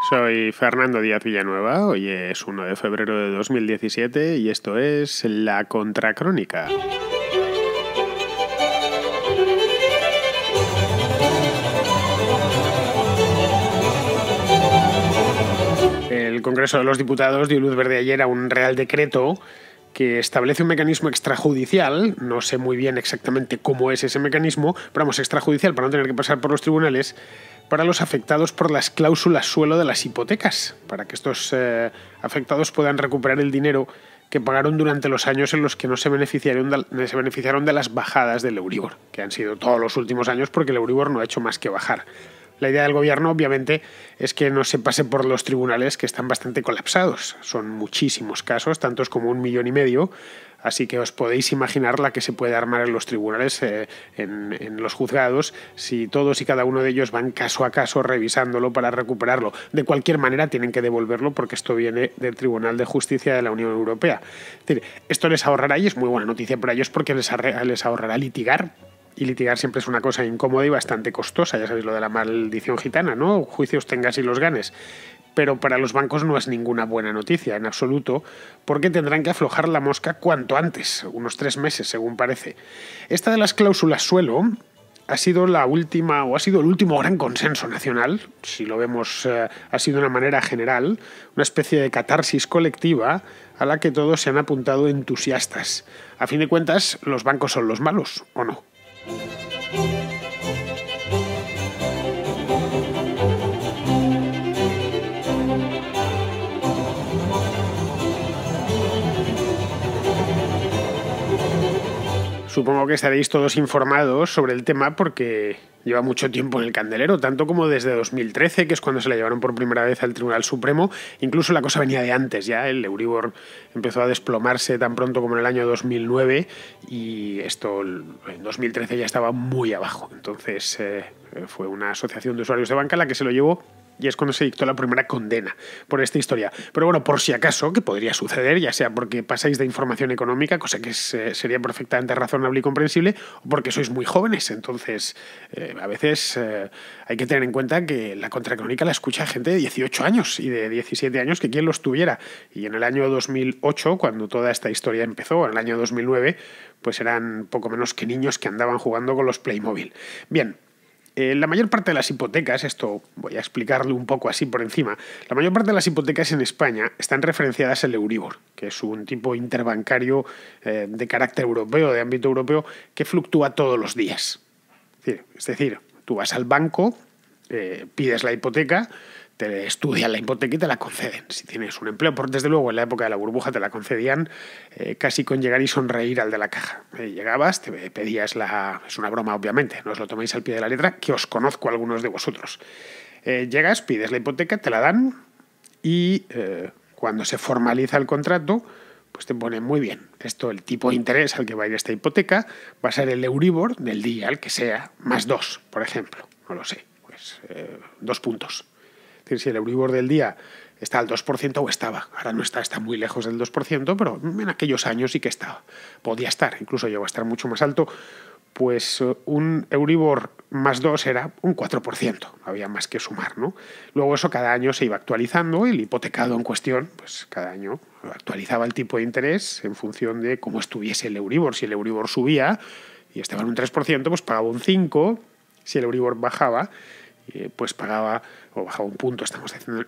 Soy Fernando Díaz Villanueva, hoy es 1 de febrero de 2017 y esto es La Contracrónica. El Congreso de los Diputados dio luz verde ayer a un Real Decreto que establece un mecanismo extrajudicial, no sé muy bien exactamente cómo es ese mecanismo, pero vamos, extrajudicial para no tener que pasar por los tribunales, para los afectados por las cláusulas suelo de las hipotecas, para que estos afectados puedan recuperar el dinero que pagaron durante los años en los que no se beneficiaron de las bajadas del Euribor, que han sido todos los últimos años porque el Euribor no ha hecho más que bajar. La idea del gobierno, obviamente, es que no se pase por los tribunales, que están bastante colapsados. Son muchísimos casos, tantos como 1,5 millones, así que os podéis imaginar la que se puede armar en los tribunales, en los juzgados, si todos y cada uno de ellos van caso a caso revisándolo para recuperarlo. De cualquier manera, tienen que devolverlo porque esto viene del Tribunal de Justicia de la Unión Europea. Es decir, esto les ahorrará, y es muy buena noticia para ellos, porque les ahorrará litigar. Y litigar siempre es una cosa incómoda y bastante costosa, ya sabéis lo de la maldición gitana, ¿no? Juicios tengas y los ganes. Pero para los bancos no es ninguna buena noticia en absoluto, porque tendrán que aflojar la mosca cuanto antes, unos 3 meses según parece. Esta de las cláusulas suelo ha sido la última, o ha sido el último gran consenso nacional, si lo vemos así de una manera general, una especie de catarsis colectiva a la que todos se han apuntado entusiastas. A fin de cuentas, ¿los bancos son los malos o no? Supongo que estaréis todos informados sobre el tema porque lleva mucho tiempo en el candelero, tanto como desde 2013, que es cuando se la llevaron por primera vez al Tribunal Supremo. Incluso la cosa venía de antes ya, el Euribor empezó a desplomarse tan pronto como en el año 2009 y esto en 2013 ya estaba muy abajo. Entonces fue una asociación de usuarios de banca la que se lo llevó. Y es cuando se dictó la primera condena por esta historia. Pero bueno, por si acaso, que podría suceder, ya sea porque pasáis de información económica, cosa que sería perfectamente razonable y comprensible, o porque sois muy jóvenes. Entonces, a veces hay que tener en cuenta que la Contracrónica la escucha gente de 18 años y de 17 años, que quien los tuviera. Y en el año 2008, cuando toda esta historia empezó, en el año 2009, pues eran poco menos que niños que andaban jugando con los Playmobil. Bien. La mayor parte de las hipotecas, esto voy a explicarlo un poco así por encima, la mayor parte de las hipotecas en España están referenciadas al Euribor, que es un tipo interbancario de carácter europeo, de ámbito europeo, que fluctúa todos los días. Es decir, tú vas al banco, pides la hipoteca, te estudian la hipoteca y te la conceden. Si tienes un empleo, desde luego en la época de la burbuja te la concedían casi con llegar y sonreír al de la caja. Llegabas, te pedías es una broma obviamente, no os lo toméis al pie de la letra, que os conozco a algunos de vosotros. Llegas, pides la hipoteca, te la dan y cuando se formaliza el contrato, pues te ponen muy bien. Esto, el tipo de interés al que va a ir esta hipoteca va a ser el Euribor del día, el que sea, más 2, por ejemplo. No lo sé, pues 2 puntos. Es decir, si el Euribor del día está al 2% o estaba, ahora no está muy lejos del 2%, pero en aquellos años sí que estaba. Podía estar, incluso llegó a estar mucho más alto, pues un Euribor más 2 era un 4%, había más que sumar, ¿no? Luego eso cada año se iba actualizando, el hipotecado en cuestión, pues cada año actualizaba el tipo de interés en función de cómo estuviese el Euribor. Si el Euribor subía y estaba en un 3%, pues pagaba un 5%, si el Euribor bajaba, pues pagaba o bajaba un punto,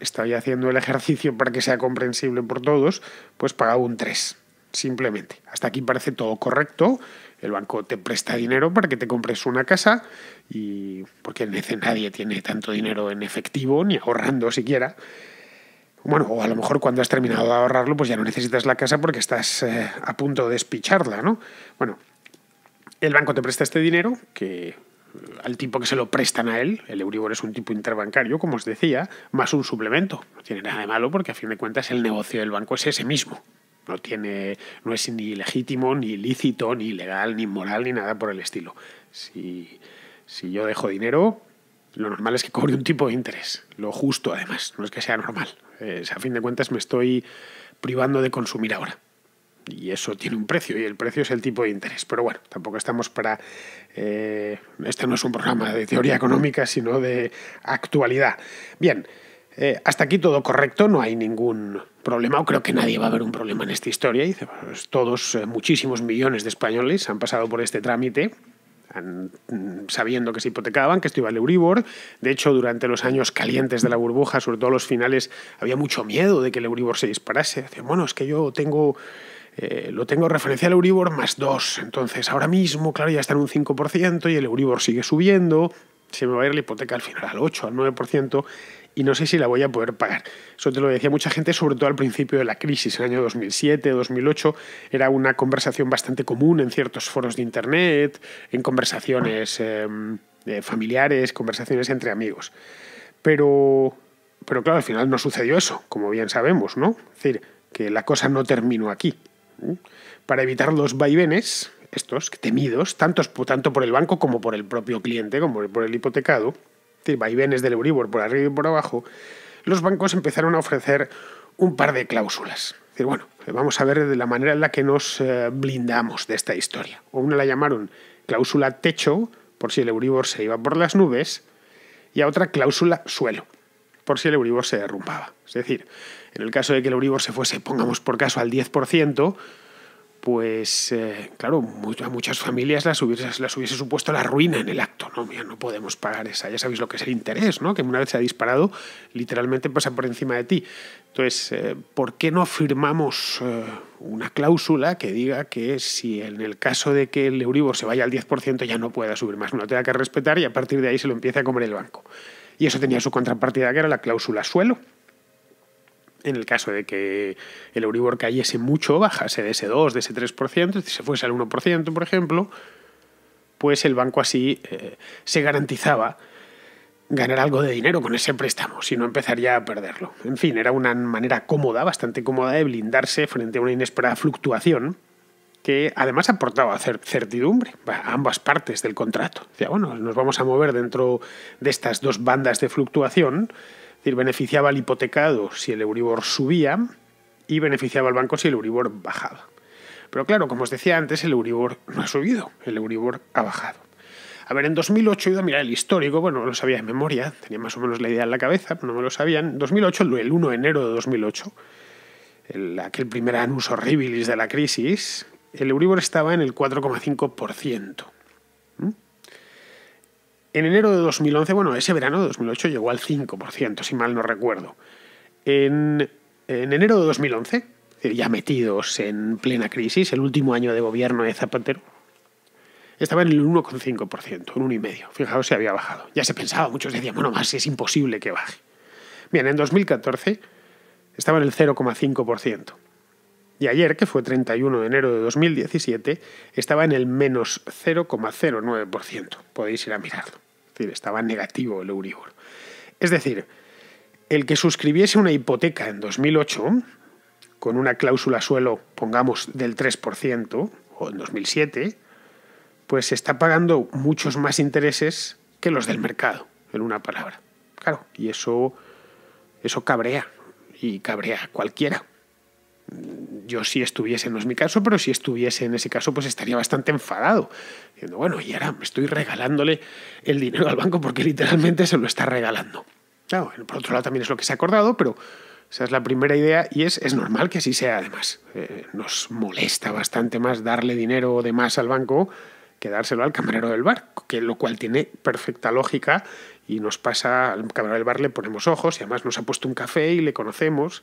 estoy haciendo el ejercicio para que sea comprensible por todos, pues pagaba un 3, simplemente. Hasta aquí parece todo correcto, el banco te presta dinero para que te compres una casa, y porque nadie tiene tanto dinero en efectivo, ni ahorrando siquiera. Bueno, o a lo mejor cuando has terminado de ahorrarlo, pues ya no necesitas la casa porque estás a punto de despicharla, ¿no? Bueno, el banco te presta este dinero que al tipo que se lo prestan a él, el Euribor es un tipo interbancario, como os decía, más un suplemento. No tiene nada de malo porque a fin de cuentas el negocio del banco es ese mismo. No es ni legítimo, ni ilícito, ni ilegal, ni inmoral, ni nada por el estilo. Si yo dejo dinero, lo normal es que cobre un tipo de interés. Lo justo, además, no es que sea normal. A fin de cuentas me estoy privando de consumir ahora. Y eso tiene un precio, y el precio es el tipo de interés. Pero bueno, tampoco estamos para... este no es un programa de teoría económica, sino de actualidad. Bien, Hasta aquí todo correcto, no hay ningún problema, o creo que nadie va a ver un problema en esta historia. Y pues, muchísimos millones de españoles han pasado por este trámite, sabiendo que se hipotecaban, que esto iba al Euribor. De hecho, durante los años calientes de la burbuja, sobre todo los finales, había mucho miedo de que el Euribor se disparase. Decían, bueno, es que yo lo tengo referencial al Euribor más 2, entonces ahora mismo, claro, ya está en un 5% y el Euribor sigue subiendo, se me va a ir la hipoteca al final al 8, al 9%, y no sé si la voy a poder pagar. Eso te lo decía mucha gente, sobre todo al principio de la crisis, en el año 2007, 2008, era una conversación bastante común en ciertos foros de internet, en conversaciones familiares, conversaciones entre amigos. Pero claro, al final no sucedió eso, como bien sabemos, ¿no? Es decir, que la cosa no terminó aquí. Para evitar los vaivenes, estos temidos, tanto por el banco como por el propio cliente, como por el hipotecado, es decir, vaivenes del Euribor por arriba y por abajo, los bancos empezaron a ofrecer un par de cláusulas. Es decir, bueno, vamos a ver de la manera en la que nos blindamos de esta historia. Una la llamaron cláusula techo, por si el Euribor se iba por las nubes, y a otra cláusula suelo, por si el Euribor se derrumbaba. Es decir, en el caso de que el Euribor se fuese, pongamos por caso, al 10%, pues claro, a muchas familias las hubiese supuesto la ruina en el acto, ¿no? Mira, no podemos pagar esa, ya sabéis lo que es el interés, ¿no? Que una vez se ha disparado, literalmente pasa por encima de ti. Entonces, ¿por qué no firmamos una cláusula que diga que si en el caso de que el Euribor se vaya al 10% ya no pueda subir más, no tenga que respetar y a partir de ahí se lo empiece a comer el banco? Y eso tenía su contrapartida, que era la cláusula suelo. En el caso de que el Euribor cayese mucho, bajase de ese 2, de ese 3%, si se fuese al 1%, por ejemplo, pues el banco así se garantizaba ganar algo de dinero con ese préstamo, si no empezaría a perderlo. En fin, era una manera cómoda, bastante cómoda, de blindarse frente a una inesperada fluctuación que además aportaba certidumbre a ambas partes del contrato. Decía, bueno, nos vamos a mover dentro de estas dos bandas de fluctuación. Es decir, beneficiaba al hipotecado si el Euribor subía y beneficiaba al banco si el Euribor bajaba. Pero claro, como os decía antes, el Euribor no ha subido, el Euribor ha bajado. A ver, en 2008 he ido a mirar el histórico, bueno, no lo sabía de memoria, tenía más o menos la idea en la cabeza, pero no me lo sabían. En 2008, el 1 de enero de 2008, aquel primer annus horribilis de la crisis, el Euribor estaba en el 4,5%. En enero de 2011, bueno, ese verano de 2008 llegó al 5%, si mal no recuerdo. En enero de 2011, ya metidos en plena crisis, el último año de gobierno de Zapatero, estaba en el 1,5%, un 1,5%. Fijaos si había bajado. Ya se pensaba, muchos decían, bueno, más es imposible que baje. Bien, en 2014 estaba en el 0,5%. Y ayer, que fue 31 de enero de 2017, estaba en el menos 0,09%. Podéis ir a mirarlo. Es decir, estaba negativo el Euribor. Es decir, el que suscribiese una hipoteca en 2008, con una cláusula suelo, pongamos, del 3%, o en 2007, pues se está pagando muchos más intereses que los del mercado, en una palabra. Claro, y eso cabrea, y cabrea a cualquiera. Yo si estuviese, no es mi caso, pero si estuviese en ese caso, pues estaría bastante enfadado. Diciendo, bueno, y ahora me estoy regalándole el dinero al banco porque literalmente se lo está regalando. Claro, por otro lado también es lo que se ha acordado, pero esa es la primera idea y es normal que así sea además. Nos molesta bastante más darle dinero de más al banco que dárselo al camarero del bar, lo cual tiene perfecta lógica y nos pasa, al camarero del bar le ponemos ojos y además nos ha puesto un café y le conocemos.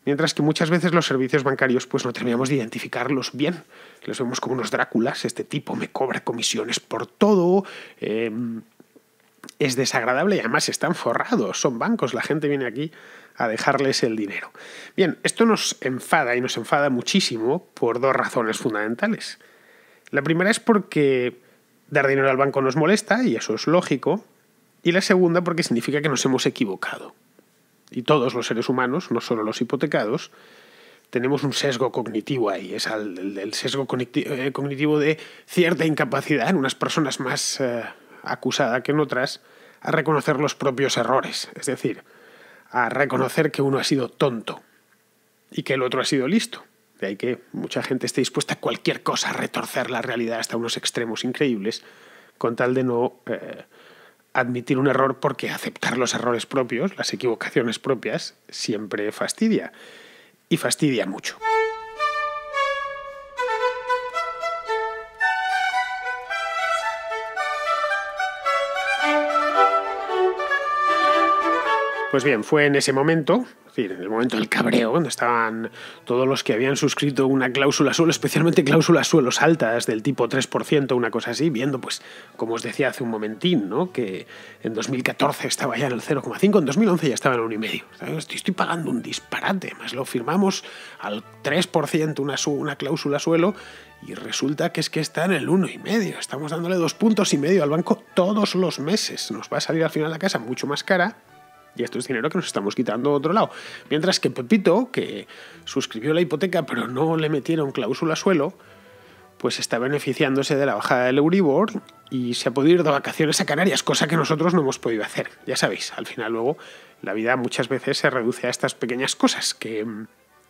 Mientras que muchas veces los servicios bancarios pues no terminamos de identificarlos bien. Los vemos como unos Dráculas, este tipo me cobra comisiones por todo, es desagradable y además están forrados, son bancos, la gente viene aquí a dejarles el dinero. Bien, esto nos enfada y nos enfada muchísimo por dos razones fundamentales. La primera es porque dar dinero al banco nos molesta y eso es lógico, y la segunda porque significa que nos hemos equivocado. Y todos los seres humanos, no solo los hipotecados, tenemos un sesgo cognitivo ahí. Es el sesgo cognitivo de cierta incapacidad en unas personas más acusada que en otras a reconocer los propios errores. Es decir, a reconocer que uno ha sido tonto y que el otro ha sido listo. De ahí que mucha gente esté dispuesta a cualquier cosa, a retorcer la realidad hasta unos extremos increíbles, con tal de no admitir un error, porque aceptar los errores propios, las equivocaciones propias, siempre fastidia. Y fastidia mucho. Pues bien, fue en ese momento, es decir, en el momento del cabreo, cuando estaban todos los que habían suscrito una cláusula suelo, especialmente cláusulas suelos altas del tipo 3%, una cosa así, viendo, pues, como os decía hace un momentín, ¿no?, que en 2014 estaba ya en el 0,5, en 2011 ya estaba en el 1,5. Estoy pagando un disparate, más lo firmamos al 3% una cláusula suelo, y resulta que está en el 1,5. Estamos dándole 2,5 puntos al banco todos los meses. Nos va a salir al final la casa mucho más cara. Y esto es dinero que nos estamos quitando de otro lado. Mientras que Pepito, que suscribió la hipoteca pero no le metieron cláusula suelo, pues está beneficiándose de la bajada del Euribor y se ha podido ir de vacaciones a Canarias, cosa que nosotros no hemos podido hacer. Ya sabéis, al final luego la vida muchas veces se reduce a estas pequeñas cosas que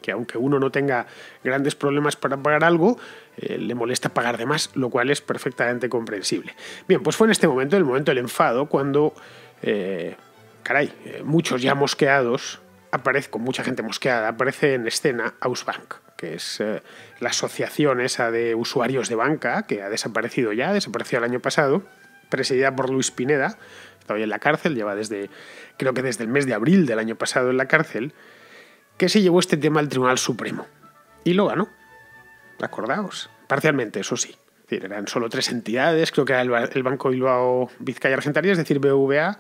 aunque uno no tenga grandes problemas para pagar algo, le molesta pagar de más, lo cual es perfectamente comprensible. Bien, pues fue en este momento, el momento del enfado, cuando... muchos ya mosqueados, con mucha gente mosqueada, aparece en escena Ausbank, que es la asociación esa de usuarios de banca, que ha desaparecido desapareció el año pasado, presidida por Luis Pineda, está hoy en la cárcel, lleva creo que desde el mes de abril del año pasado en la cárcel, que se llevó este tema al Tribunal Supremo. Y lo ganó, acordaos, parcialmente, eso sí. Es decir, eran solo 3 entidades, creo que era el Banco Bilbao Vizcaya Argentaria, es decir, BBVA,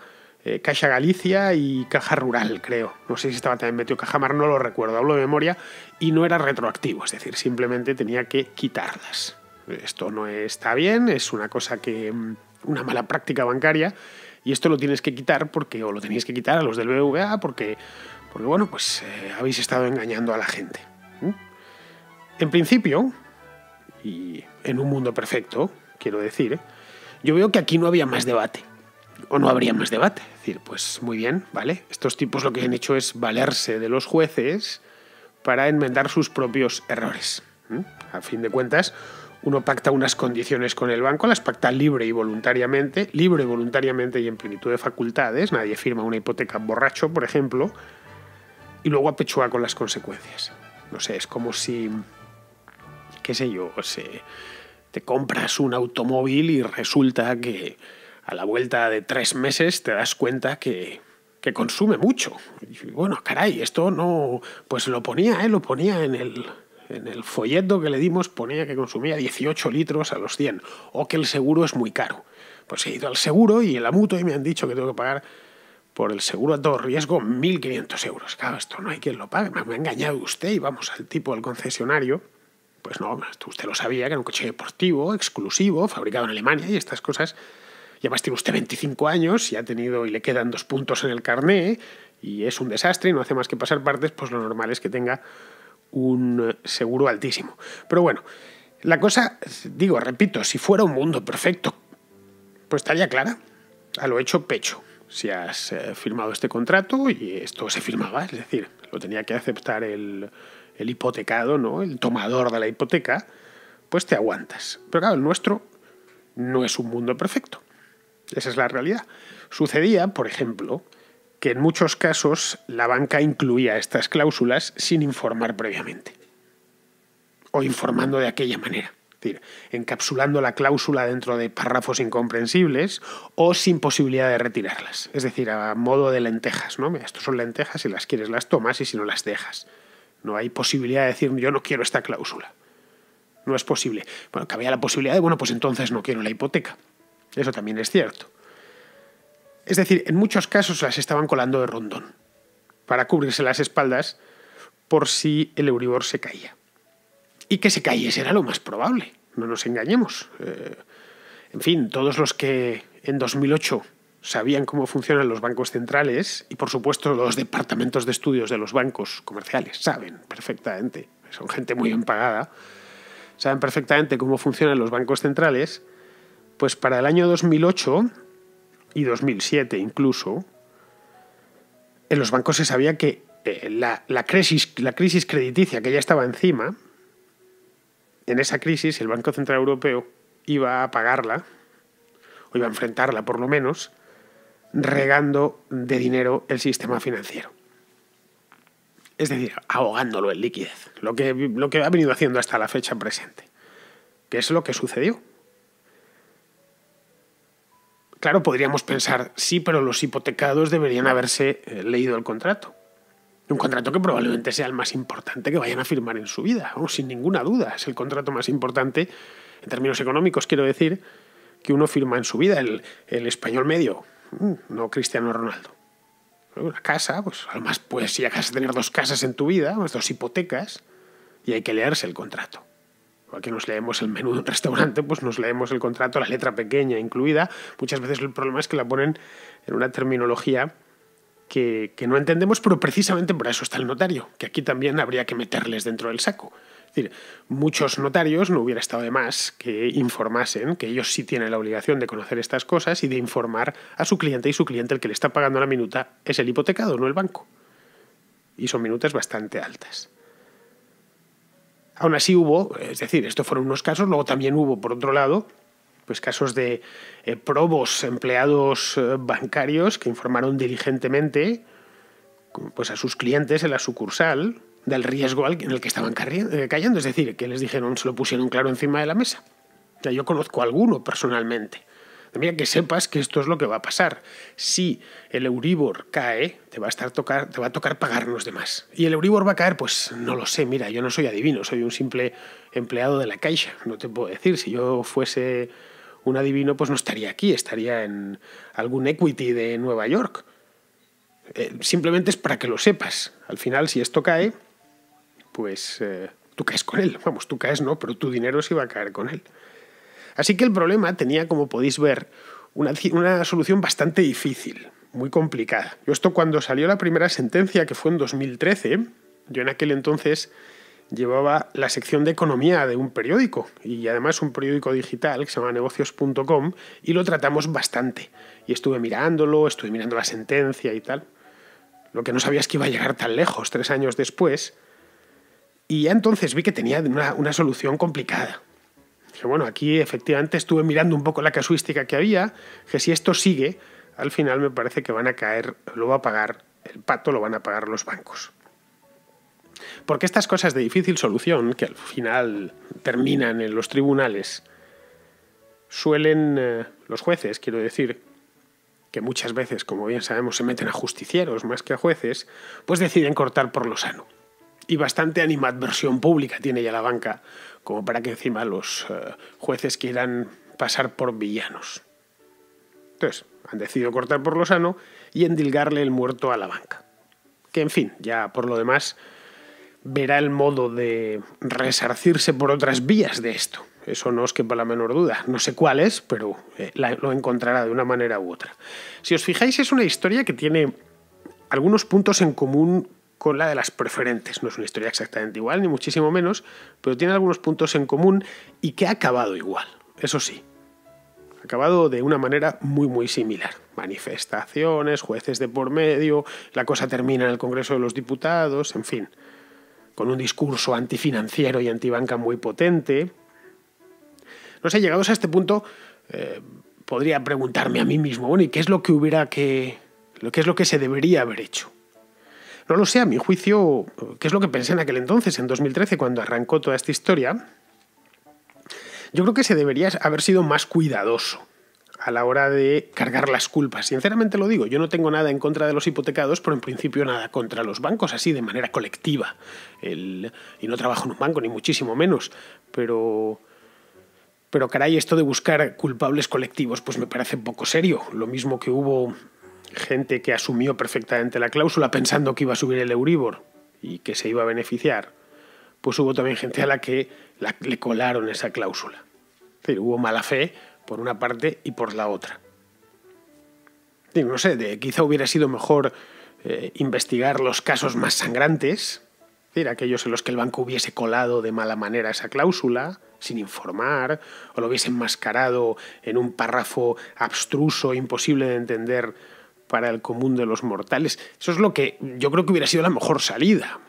Caixa Galicia y Caja Rural, creo. No sé si estaba también metido Cajamar, no lo recuerdo, hablo de memoria, y no era retroactivo, es decir, simplemente tenía que quitarlas. Esto no está bien, es una cosa una mala práctica bancaria, y esto lo tienes que quitar o lo tenéis que quitar a los del BBVA porque bueno, pues habéis estado engañando a la gente. En principio, y en un mundo perfecto, quiero decir, yo veo que aquí no había más debate. O no habría más debate. Es decir, pues muy bien, ¿vale? Estos tipos lo que han hecho es valerse de los jueces para enmendar sus propios errores. A fin de cuentas, uno pacta unas condiciones con el banco, las pacta libre y voluntariamente y en plenitud de facultades. Nadie firma una hipoteca borracho, por ejemplo, y luego apechúa con las consecuencias. No sé, es como si, qué sé yo, te compras un automóvil y resulta que a la vuelta de 3 meses te das cuenta que consume mucho. Y bueno, caray, esto no... Pues lo ponía en el folleto que le dimos, ponía que consumía 18 litros a los 100, o que el seguro es muy caro. Pues he ido al seguro y en la mutua y me han dicho que tengo que pagar por el seguro a todo riesgo 1.500 euros. Claro, esto no hay quien lo pague. Me ha engañado usted y vamos al tipo del concesionario. Pues no, usted lo sabía, que era un coche deportivo, exclusivo, fabricado en Alemania y estas cosas... Y además tiene usted 25 años y le quedan 2 puntos en el carné y es un desastre y no hace más que pasar partes, pues lo normal es que tenga un seguro altísimo. Pero bueno, la cosa, repito, si fuera un mundo perfecto, pues estaría clara. A lo hecho pecho. Si has firmado este contrato y esto se firmaba, es decir, lo tenía que aceptar el hipotecado, ¿no?, el tomador de la hipoteca, pues te aguantas. Pero claro, el nuestro no es un mundo perfecto. Esa es la realidad. Sucedía, por ejemplo, que en muchos casos la banca incluía estas cláusulas sin informar previamente. O informando de aquella manera. Es decir, encapsulando la cláusula dentro de párrafos incomprensibles o sin posibilidad de retirarlas. Es decir, a modo de lentejas, ¿no? Mira, estos son lentejas, si las quieres las tomas y si no las dejas. No hay posibilidad de decir, yo no quiero esta cláusula. No es posible. Bueno, que había la posibilidad de, pues entonces no quiero la hipoteca. Eso también es cierto. Es decir, en muchos casos las estaban colando de rondón para cubrirse las espaldas por si el Euribor se caía. Y que se cayese era lo más probable, no nos engañemos. En fin, todos los que en 2008 sabían cómo funcionan los bancos centrales y, por supuesto, los departamentos de estudios de los bancos comerciales saben perfectamente, son gente muy bien pagada, saben perfectamente cómo funcionan los bancos centrales. Pues para el año 2008 y 2007 incluso, en los bancos se sabía que la crisis crediticia que ya estaba encima, en esa crisis el Banco Central Europeo iba a pagarla, o iba a enfrentarla por lo menos, regando de dinero el sistema financiero. Es decir, ahogándolo en liquidez, lo que ha venido haciendo hasta la fecha presente. ¿Qué es lo que sucedió? Claro, podríamos pensar, sí, pero los hipotecados deberían haberse leído el contrato. Un contrato que probablemente sea el más importante que vayan a firmar en su vida, sin ninguna duda. Es el contrato más importante, en términos económicos, quiero decir, que uno firma en su vida. El español medio, no Cristiano Ronaldo. Una casa, pues además si llegas a tener 2 casas en tu vida, 2 hipotecas, y hay que leerse el contrato. Igual que nos leemos el menú de un restaurante, pues nos leemos el contrato, la letra pequeña incluida. Muchas veces el problema es que la ponen en una terminología que no entendemos, pero precisamente por eso está el notario, que aquí también habría que meterles dentro del saco. Es decir, muchos notarios no hubiera estado de más que informasen, que ellos sí tienen la obligación de conocer estas cosas y de informar a su cliente, y su cliente, el que le está pagando la minuta, es el hipotecado, no el banco. Y son minutas bastante altas. Aún así hubo, es decir, estos fueron unos casos, luego también hubo, por otro lado, pues casos de probos, empleados bancarios que informaron diligentemente pues a sus clientes en la sucursal del riesgo en el que estaban cayendo. Es decir, que les dijeron, se lo pusieron claro encima de la mesa. O sea, yo conozco a alguno personalmente. Mira, que sepas que esto es lo que va a pasar. Si el Euribor cae, te va a tocar pagarnos de más. ¿Y el Euribor va a caer? Pues no lo sé. Mira, yo no soy adivino, soy un simple empleado de la Caixa. No te puedo decir. Si yo fuese un adivino, pues no estaría aquí, estaría en algún equity de Nueva York. Simplemente es para que lo sepas. Al final, si esto cae, pues tú caes con él. Vamos, tú caes no, pero tu dinero sí va a caer con él. Así que el problema tenía, como podéis ver, una solución bastante difícil, muy complicada. Yo esto, cuando salió la primera sentencia, que fue en 2013, yo en aquel entonces llevaba la sección de economía de un periódico, y además un periódico digital que se llama negocios.com, y lo tratamos bastante. Y estuve mirando la sentencia y tal. Lo que no sabía es que iba a llegar tan lejos, 3 años después, y ya entonces vi que tenía una solución complicada. Que bueno, aquí efectivamente estuve mirando un poco la casuística que había, que si esto sigue, al final me parece que van a caer, lo va a pagar el pato, lo van a pagar los bancos. Porque estas cosas de difícil solución, que al final terminan en los tribunales, suelen los jueces, quiero decir, que muchas veces, como bien sabemos, se meten a justicieros más que a jueces, pues deciden cortar por lo sano. Y bastante animadversión pública tiene ya la banca como para que encima los jueces quieran pasar por villanos. Entonces, han decidido cortar por lo sano y endilgarle el muerto a la banca. Que, en fin, ya por lo demás verá el modo de resarcirse por otras vías de esto. Eso no os quepa la menor duda. No sé cuál es, pero lo encontrará de una manera u otra. Si os fijáis, es una historia que tiene algunos puntos en común con la de las preferentes. No es una historia exactamente igual, ni muchísimo menos, pero tiene algunos puntos en común y que ha acabado igual. Eso sí, ha acabado de una manera muy, muy similar. Manifestaciones, jueces de por medio, la cosa termina en el Congreso de los Diputados, en fin, con un discurso antifinanciero y antibanca muy potente. No sé, llegados a este punto, podría preguntarme a mí mismo, bueno, ¿y qué es lo que se debería haber hecho? No lo sé, a mi juicio, ¿qué es lo que pensé en aquel entonces, en 2013, cuando arrancó toda esta historia? Yo creo que se debería haber sido más cuidadoso a la hora de cargar las culpas. Sinceramente lo digo, yo no tengo nada en contra de los hipotecados, pero en principio nada contra los bancos, así de manera colectiva. Y no trabajo en un banco, ni muchísimo menos, pero caray, esto de buscar culpables colectivos pues me parece poco serio. Lo mismo que hubo gente que asumió perfectamente la cláusula pensando que iba a subir el Euribor y que se iba a beneficiar, pues hubo también gente a la que le colaron esa cláusula. Es decir, hubo mala fe por una parte y por la otra. No sé, quizá hubiera sido mejor investigar los casos más sangrantes, es decir, aquellos en los que el banco hubiese colado de mala manera esa cláusula, sin informar, o lo hubiese enmascarado en un párrafo abstruso, imposible de entender para el común de los mortales. Eso es lo que yo creo que hubiera sido la mejor salida.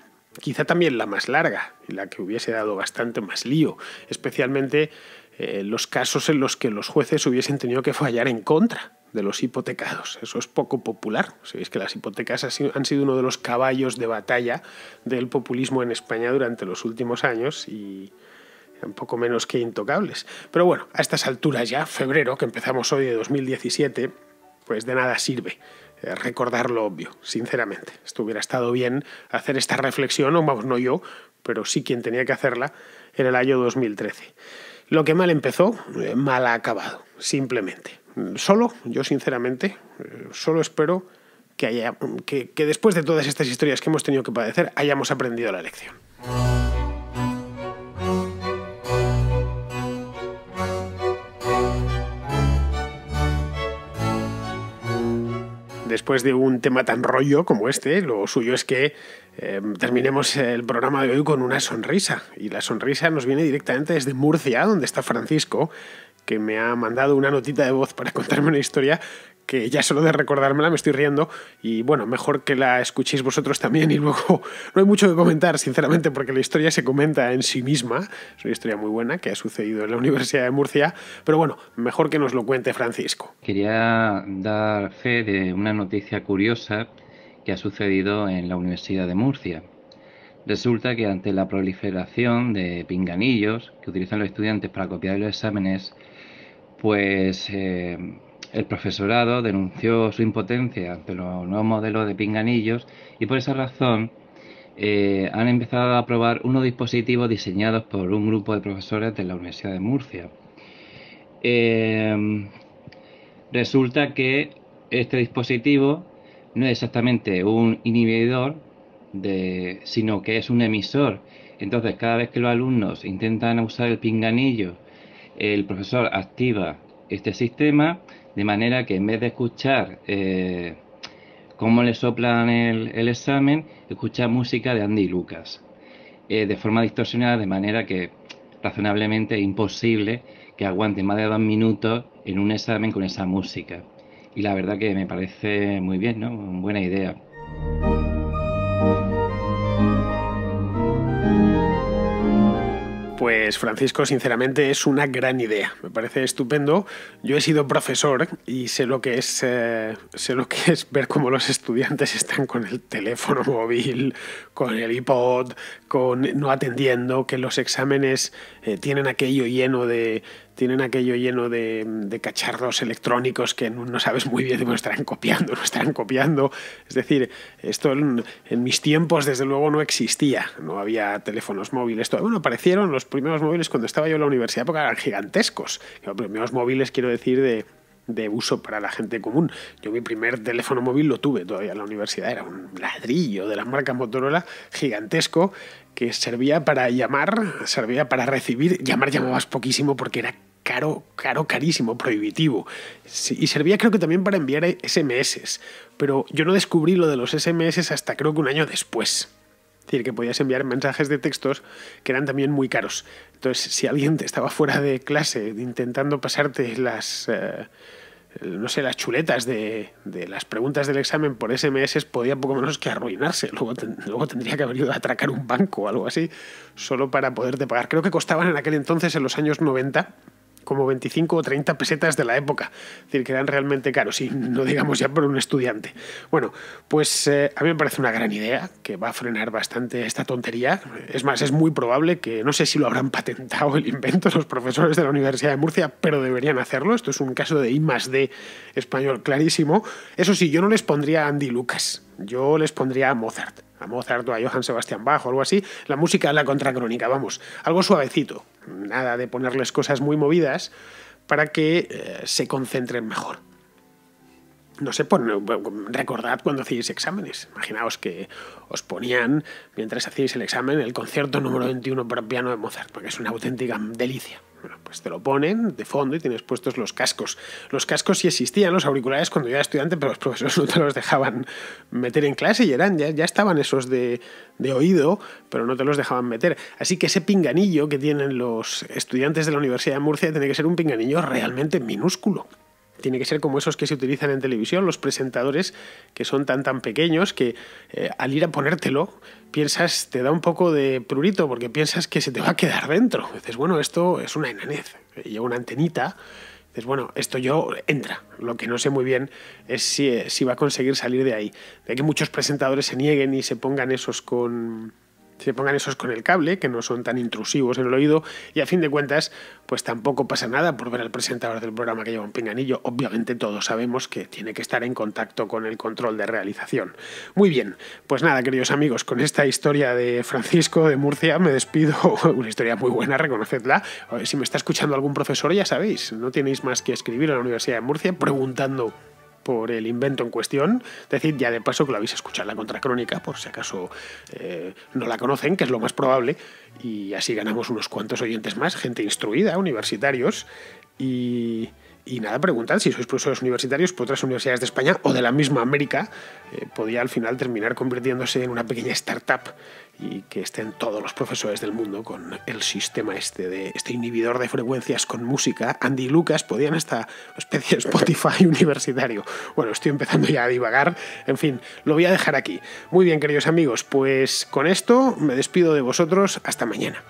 Quizá también la más larga y la que hubiese dado bastante más lío, especialmente los casos en los que los jueces hubiesen tenido que fallar en contra de los hipotecados. Eso es poco popular. Sabéis que las hipotecas han sido uno de los caballos de batalla del populismo en España durante los últimos años y un poco menos que intocables. Pero bueno, a estas alturas ya, febrero, que empezamos hoy de 2017, pues de nada sirve recordar lo obvio, sinceramente. Esto hubiera estado bien hacer esta reflexión, o vamos, no yo, pero sí quien tenía que hacerla en el año 2013. Lo que mal empezó, mal ha acabado, simplemente. Yo sinceramente, solo espero que después de todas estas historias que hemos tenido que padecer, hayamos aprendido la lección. Después de un tema tan rollo como este, lo suyo es que terminemos el programa de hoy con una sonrisa. Y la sonrisa nos viene directamente desde Murcia, donde está Francisco, que me ha mandado una notita de voz para contarme una historia que ya solo de recordármela me estoy riendo. Y bueno, mejor que la escuchéis vosotros también. Y luego no hay mucho que comentar, sinceramente, porque la historia se comenta en sí misma. Es una historia muy buena que ha sucedido en la Universidad de Murcia. Pero bueno, mejor que nos lo cuente Francisco. Quería dar fe de una noticia curiosa que ha sucedido en la Universidad de Murcia. Resulta que ante la proliferación de pinganillos que utilizan los estudiantes para copiar los exámenes, pues el profesorado denunció su impotencia ante los nuevos modelos de pinganillos y por esa razón han empezado a probar unos dispositivos diseñados por un grupo de profesores de la Universidad de Murcia. Resulta que este dispositivo no es exactamente un inhibidor, sino que es un emisor. Entonces, cada vez que los alumnos intentan usar el pinganillo, el profesor activa este sistema, de manera que en vez de escuchar cómo le soplan el examen, escucha música de Andy Lucas, de forma distorsionada, de manera que razonablemente es imposible que aguante más de 2 minutos en un examen con esa música. Y la verdad que me parece muy bien, ¿no? Buena idea. Pues Francisco, sinceramente, es una gran idea. Me parece estupendo. Yo he sido profesor y sé lo que es ver cómo los estudiantes están con el teléfono móvil, con el iPod, no atendiendo, que los exámenes tienen aquello lleno de cacharros electrónicos que no sabes muy bien de estarán copiando. Es decir, esto en mis tiempos desde luego no existía, no había teléfonos móviles. Bueno, aparecieron los primeros móviles cuando estaba yo en la universidad, porque eran gigantescos. Los primeros móviles, quiero decir, de uso para la gente común. Yo mi primer teléfono móvil lo tuve todavía en la universidad, era un ladrillo de la marca Motorola gigantesco que servía para llamar, servía para recibir. Llamabas poquísimo porque era carísimo, prohibitivo. Y servía creo que también para enviar SMS, pero yo no descubrí lo de los SMS hasta creo que un año después. Es decir, que podías enviar mensajes de textos que eran también muy caros. Entonces, si alguien estaba fuera de clase intentando pasarte las chuletas de las preguntas del examen por SMS, podía poco menos que arruinarse. Luego tendría que haber ido a atracar un banco o algo así, solo para poderte pagar. Creo que costaban en aquel entonces, en los años 90, como 25 o 30 pesetas de la época. Es decir, que eran realmente caros, y no digamos ya por un estudiante. Bueno, pues a mí me parece una gran idea que va a frenar bastante esta tontería. Es más, es muy probable que, no sé si lo habrán patentado el invento los profesores de la Universidad de Murcia, pero deberían hacerlo. Esto es un caso de I+D español clarísimo. Eso sí, yo no les pondría a Andy Lucas, yo les pondría a Mozart o a Johann Sebastian Bach o algo así. La música, la contracrónica, vamos, algo suavecito. Nada de ponerles cosas muy movidas para que se concentren mejor. No sé, recordad cuando hacíais exámenes. Imaginaos que os ponían, mientras hacíais el examen, el concierto número 21 para piano de Mozart, porque es una auténtica delicia. Bueno, pues te lo ponen de fondo y tienes puestos los cascos. Los cascos sí existían, los auriculares, cuando yo era estudiante, pero los profesores no te los dejaban meter en clase y ya estaban esos de oído, pero no te los dejaban meter. Así que ese pinganillo que tienen los estudiantes de la Universidad de Murcia tiene que ser un pinganillo realmente minúsculo. Tiene que ser como esos que se utilizan en televisión, los presentadores, que son tan pequeños que al ir a ponértelo piensas, te da un poco de prurito porque piensas que se te va a quedar dentro. Dices, bueno, esto es una enanez. Lleva una antenita Dices, bueno, esto yo entra. Lo que no sé muy bien es si va a conseguir salir de ahí. De que muchos presentadores se nieguen y se pongan esos con el cable, que no son tan intrusivos en el oído, y a fin de cuentas, pues tampoco pasa nada por ver al presentador del programa que lleva un pinganillo. Obviamente todos sabemos que tiene que estar en contacto con el control de realización. Muy bien, pues nada, queridos amigos, con esta historia de Francisco de Murcia me despido. Una historia muy buena, reconocedla. Si me está escuchando algún profesor, ya sabéis, no tenéis más que escribir a la Universidad de Murcia preguntando por el invento en cuestión. Decid ya de paso que lo habéis escuchado en la Contracrónica, por si acaso no la conocen, que es lo más probable, y así ganamos unos cuantos oyentes más, gente instruida, universitarios, y nada, preguntad si sois profesores universitarios por otras universidades de España o de la misma América. Podía al final terminar convirtiéndose en una pequeña startup y que estén todos los profesores del mundo con el sistema este inhibidor de frecuencias con música. Andy y Lucas podían hasta una especie de Spotify universitario. Bueno, estoy empezando ya a divagar. En fin, lo voy a dejar aquí. Muy bien, queridos amigos, pues con esto me despido de vosotros. Hasta mañana.